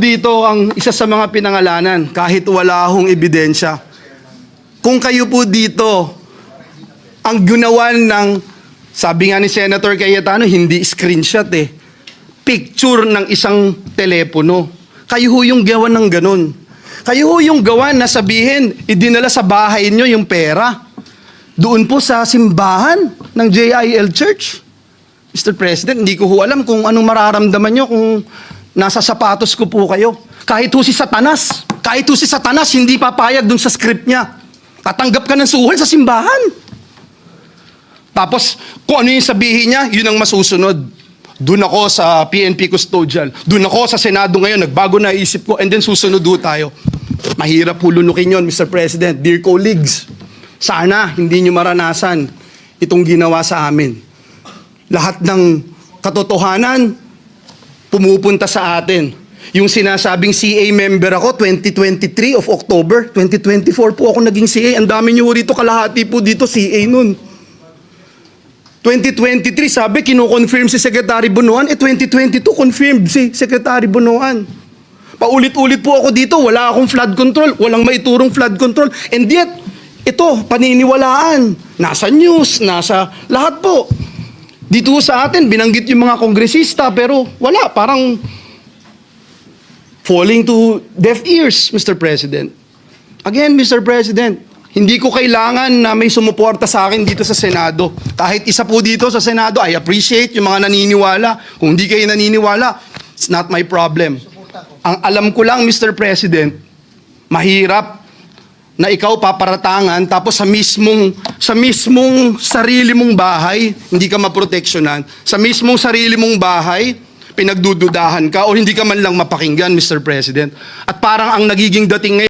Dito ang isa sa mga pinangalanan kahit wala akong ebidensya. Kung kayo po dito ang ginawan ng, sabi nga ni Senator Cayetano, hindi screenshot picture ng isang telepono. Kayo ho yung gawa ng ganun. Kayo ho yung gawa na sabihin, idinala sa bahay nyo yung pera. Doon po sa simbahan ng JIL Church. Mr. President, hindi ko ho alam kung anong mararamdaman nyo kung nasa sapatos ko po kayo. Kahit ho si Satanas, hindi papayag dun sa script niya. Tatanggap ka ng suhol sa simbahan. Tapos, kung ano yung sabihin niya, yun ang masusunod. Doon ako sa PNP custodial. Doon ako sa Senado ngayon, nagbago na isip ko, and then susunod ho tayo. Mahirap hulunukin yun, Mr. President. Dear colleagues, sana hindi nyo maranasan itong ginawa sa amin. Lahat ng katotohanan, pumupunta sa atin. Yung sinasabing CA member ako, 2023 of October, 2024 po ako naging CA. Ang dami nyo rito, kalahati po dito, CA nun. 2023, sabi, kino-confirm si Secretary Bunuan. 2022, confirmed si Secretary Bunuan. Paulit-ulit po ako dito, wala akong flood control, walang maiturong flood control. And yet, ito, paniniwalaan. Nasa news, nasa lahat po. Dito sa atin, binanggit yung mga kongresista, pero wala, parang falling to deaf ears, Mr. President. Again, Mr. President, hindi ko kailangan na may sumuporta sa akin dito sa Senado. Kahit isa po dito sa Senado, I appreciate yung mga naniniwala. Kung hindi kayo naniniwala, it's not my problem. Ang alam ko lang, Mr. President, mahirap na ikaw paparatangan tapos sa mismong sarili mong bahay, hindi ka maproteksyonan. Sa mismong sarili mong bahay, pinagdududahan ka o hindi ka man lang mapakinggan, Mr. President. At parang ang nagiging dating ngayon,